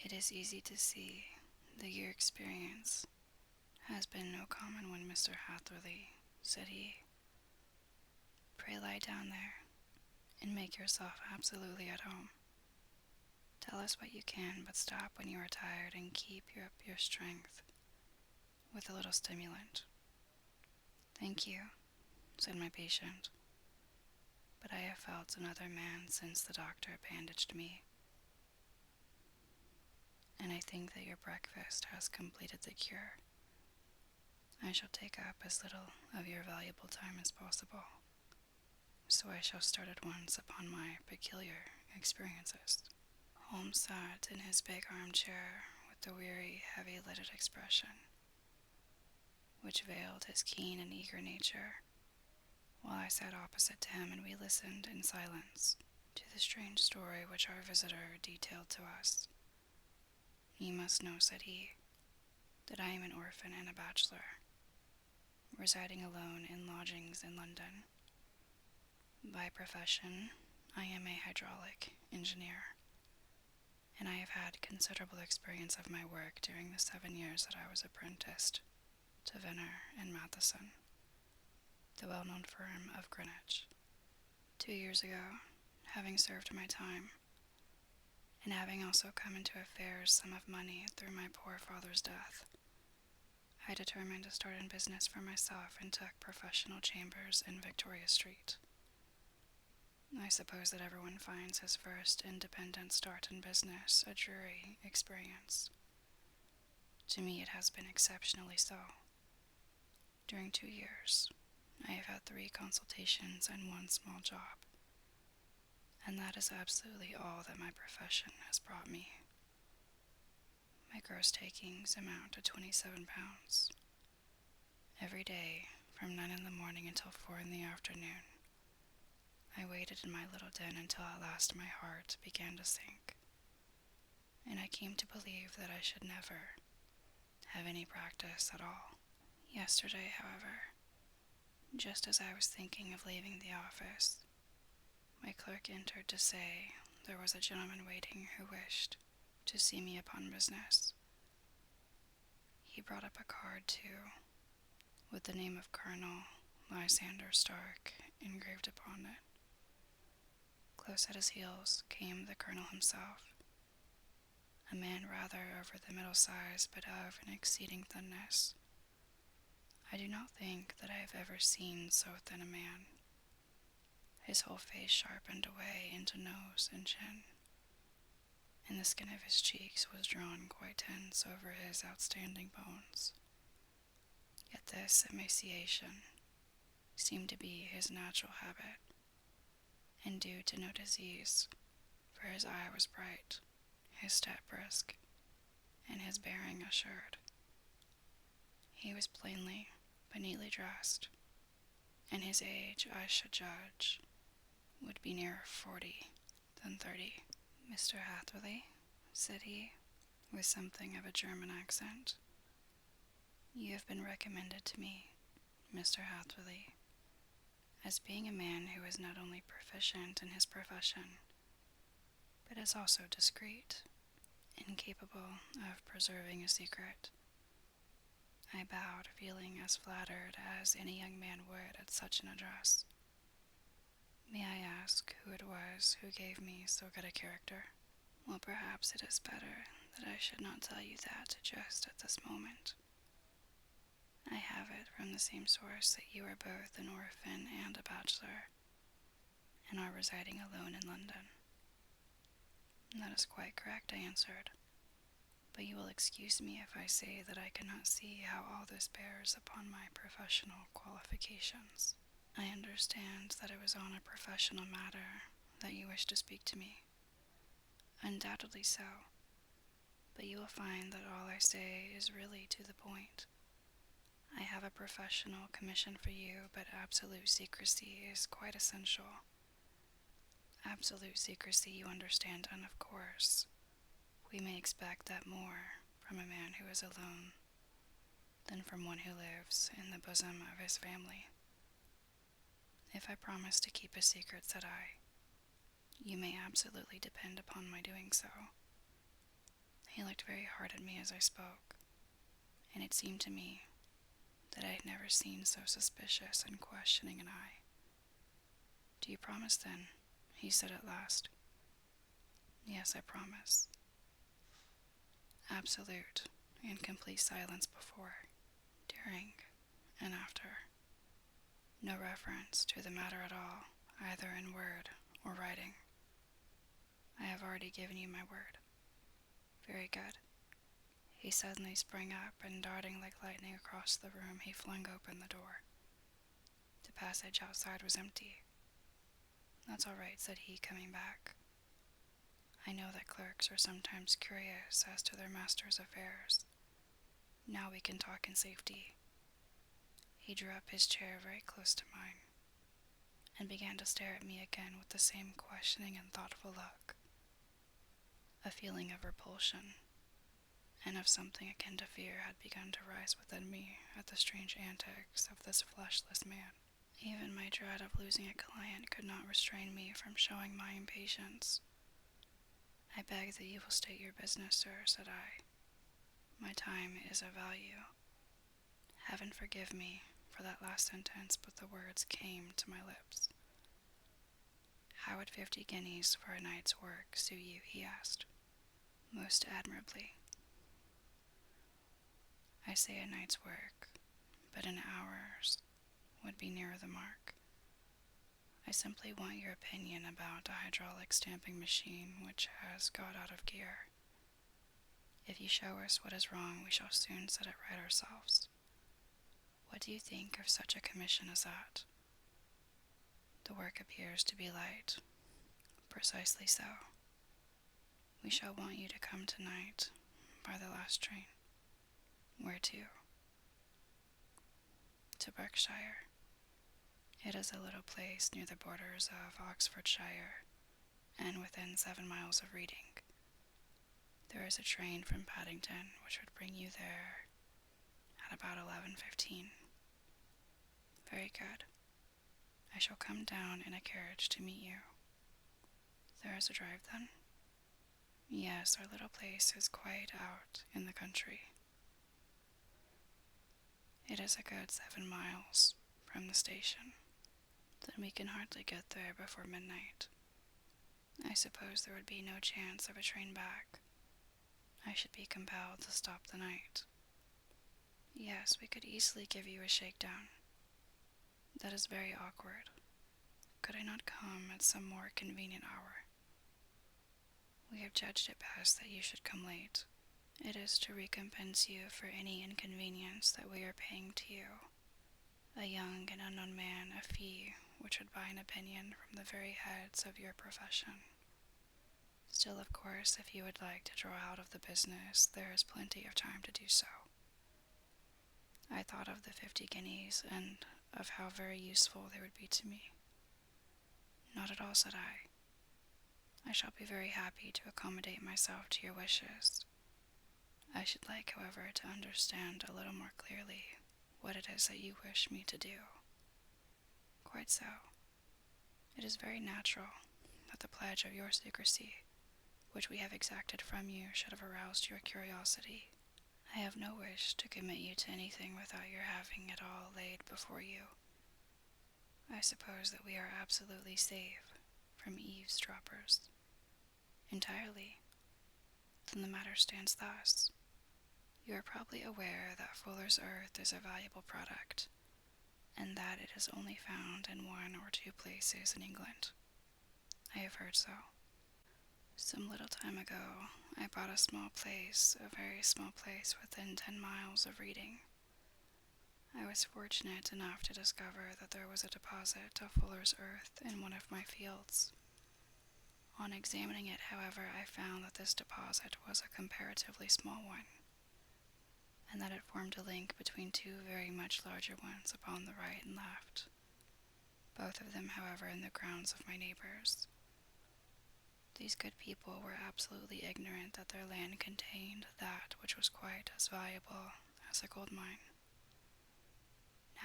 It is easy to see that your experience has been no common one, Mr. Hatherley, said he. Pray lie down there, and make yourself absolutely at home. Tell us what you can, but stop when you are tired and keep up your strength with a little stimulant. Thank you, said my patient, but I have felt another man since the doctor bandaged me, and I think that your breakfast has completed the cure. I shall take up as little of your valuable time as possible, so I shall start at once upon my peculiar experiences. Holmes sat in his big armchair with the weary, heavy-lidded expression, which veiled his keen and eager nature, while I sat opposite to him and we listened in silence to the strange story which our visitor detailed to us. You must know, said he, that I am an orphan and a bachelor, residing alone in lodgings in London. By profession, I am a hydraulic engineer, and I have had considerable experience of my work during the 7 years that I was apprenticed to Venner and Matheson, the well-known firm of Greenwich. 2 years ago, having served my time, and having also come into a fair sum of money through my poor father's death, I determined to start in business for myself and took professional chambers in Victoria Street. I suppose that everyone finds his first independent start in business a dreary experience. To me it has been exceptionally so. During 2 years, I have had 3 consultations and 1 small job, and that is absolutely all that my profession has brought me. My gross takings amount to £27. Every day, from 9 in the morning until 4 in the afternoon, I waited in my little den until at last my heart began to sink, and I came to believe that I should never have any practice at all. Yesterday, however, just as I was thinking of leaving the office, my clerk entered to say there was a gentleman waiting who wished to see me upon business. He brought up a card, too, with the name of Colonel Lysander Stark engraved upon it. Close at his heels came the colonel himself, a man rather over the middle size, but of an exceeding thinness. I do not think that I have ever seen so thin a man. His whole face sharpened away into nose and chin, and the skin of his cheeks was drawn quite tense over his outstanding bones. Yet this emaciation seemed to be his natural habit, and due to no disease, for his eye was bright, his step brisk, and his bearing assured. He was plainly but neatly dressed, and his age, I should judge, would be nearer 40 than 30. Mr. Hatherley, said he, with something of a German accent, you have been recommended to me, Mr. Hatherley, as being a man who is not only proficient in his profession, but is also discreet and capable of preserving a secret. I bowed, feeling as flattered as any young man would at such an address. May I ask who it was who gave me so good a character? Well, perhaps it is better that I should not tell you that just at this moment. I have it from the same source that you are both an orphan and a bachelor, and are residing alone in London. That is quite correct, I answered, but you will excuse me if I say that I cannot see how all this bears upon my professional qualifications. I understand that it was on a professional matter that you wished to speak to me. Undoubtedly so, but you will find that all I say is really to the point. I have a professional commission for you, but absolute secrecy is quite essential. Absolute secrecy, you understand, and of course, we may expect that more from a man who is alone than from one who lives in the bosom of his family. If I promise to keep a secret, said I, you may absolutely depend upon my doing so. He looked very hard at me as I spoke, and it seemed to me that I had never seen so suspicious and questioning an eye. "Do you promise, then?" he said at last. "Yes, I promise." Absolute and complete silence before, during, and after. No reference to the matter at all, either in word or writing. "I have already given you my word." "Very good." He suddenly sprang up, and darting like lightning across the room, he flung open the door. The passage outside was empty. "That's all right," said he, coming back. "I know that clerks are sometimes curious as to their master's affairs. Now we can talk in safety." He drew up his chair very close to mine, and began to stare at me again with the same questioning and thoughtful look. A feeling of repulsion, and of something akin to fear, had begun to rise within me at the strange antics of this fleshless man. Even my dread of losing a client could not restrain me from showing my impatience. "I beg that you will state your business, sir," said I. "My time is of value." Heaven forgive me for that last sentence, but the words came to my lips. "How would 50 guineas for a night's work suit you?" he asked. "Most admirably." I say a night's work, but an hour's would be nearer the mark. I simply want your opinion about a hydraulic stamping machine which has got out of gear. If you show us what is wrong, we shall soon set it right ourselves. What do you think of such a commission as that? The work appears to be light. Precisely so. We shall want you to come tonight by the last train. Where to? To Berkshire. It is a little place near the borders of Oxfordshire, and within 7 miles of Reading. There is a train from Paddington which would bring you there at about 11:15. Very good. I shall come down in a carriage to meet you. There is a drive, then? Yes, our little place is quite out in the country. It is a good 7 miles from the station. Then we can hardly get there before midnight. I suppose there would be no chance of a train back. I should be compelled to stop the night. Yes, we could easily give you a shakedown. That is very awkward. Could I not come at some more convenient hour? We have judged it best that you should come late. It is to recompense you for any inconvenience that we are paying to you, a young and unknown man, a fee which would buy an opinion from the very heads of your profession. Still, of course, if you would like to draw out of the business, there is plenty of time to do so. I thought of the 50 guineas, and of how very useful they would be to me. Not at all, said I. I shall be very happy to accommodate myself to your wishes. I should like, however, to understand a little more clearly what it is that you wish me to do. Quite so. It is very natural that the pledge of your secrecy, which we have exacted from you, should have aroused your curiosity. I have no wish to commit you to anything without your having it all laid before you. I suppose that we are absolutely safe from eavesdroppers. Entirely. Then the matter stands thus. You are probably aware that Fuller's Earth is a valuable product, and that it is only found in 1 or 2 places in England. I have heard so. Some little time ago, I bought a very small place within 10 miles of Reading. I was fortunate enough to discover that there was a deposit of Fuller's Earth in one of my fields. On examining it, however, I found that this deposit was a comparatively small one, and that it formed a link between 2 very much larger ones upon the right and left, both of them, however, in the grounds of my neighbors. These good people were absolutely ignorant that their land contained that which was quite as valuable as a gold mine.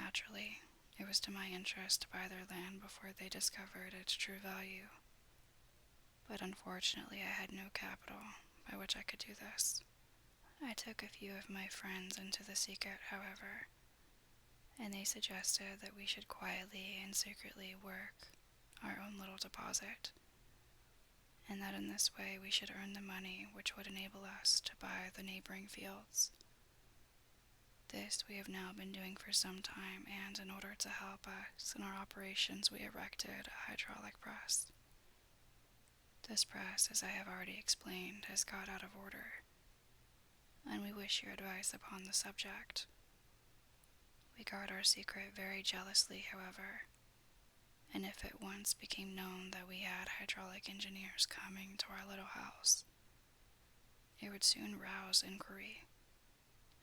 Naturally, it was to my interest to buy their land before they discovered its true value. But unfortunately I had no capital by which I could do this. I took a few of my friends into the secret, however, and they suggested that we should quietly and secretly work our own little deposit, and that in this way we should earn the money which would enable us to buy the neighboring fields. This we have now been doing for some time, and in order to help us in our operations, we erected a hydraulic press. This press, as I have already explained, has got out of order, and we wish your advice upon the subject. We guard our secret very jealously, however, and if it once became known that we had hydraulic engineers coming to our little house, it would soon rouse inquiry,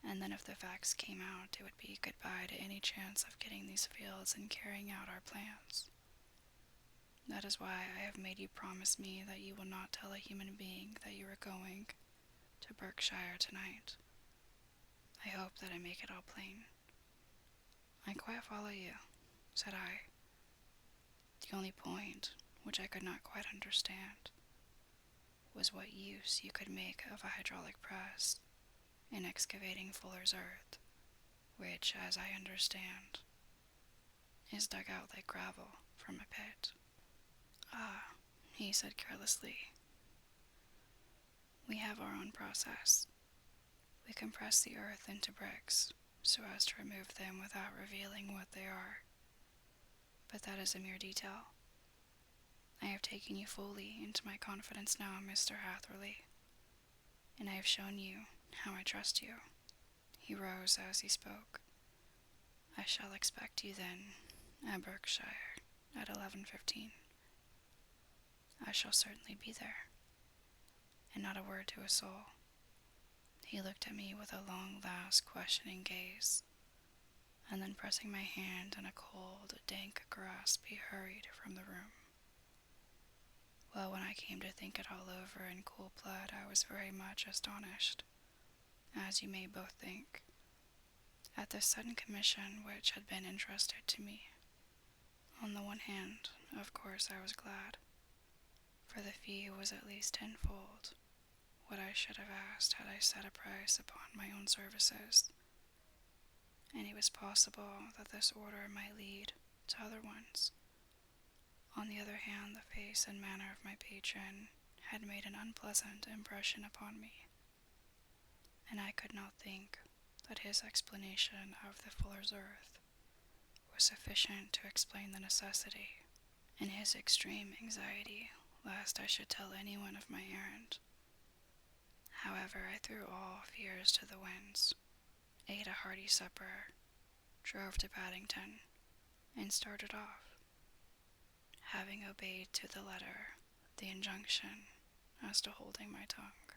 and then if the facts came out, it would be goodbye to any chance of getting these fields and carrying out our plans. That is why I have made you promise me that you will not tell a human being that you are going to Berkshire tonight. I hope that I make it all plain. I quite follow you, said I. The only point, which I could not quite understand, was what use you could make of a hydraulic press in excavating fuller's earth, which, as I understand, is dug out like gravel from a pit. Ah, he said carelessly, we have our own process. We compress the earth into bricks so as to remove them without revealing what they are. But that is a mere detail. I have taken you fully into my confidence now, Mr. Hatherley, and I have shown you how I trust you. He rose as he spoke. I shall expect you then at Berkshire at 11:15. I shall certainly be there. And not a word to a soul. He looked at me with a long, last, questioning gaze, and then pressing my hand in a cold, dank grasp, he hurried from the room. Well, when I came to think it all over in cool blood, I was very much astonished, as you may both think, at this sudden commission which had been entrusted to me. On the one hand, of course, I was glad, for the fee was at least tenfold what I should have asked had I set a price upon my own services, and it was possible that this order might lead to other ones. On the other hand, the face and manner of my patron had made an unpleasant impression upon me, and I could not think that his explanation of the fuller's earth was sufficient to explain the necessity, and his extreme anxiety lest I should tell anyone of my errand. However, I threw all fears to the winds, ate a hearty supper, drove to Paddington, and started off, having obeyed to the letter the injunction as to holding my tongue.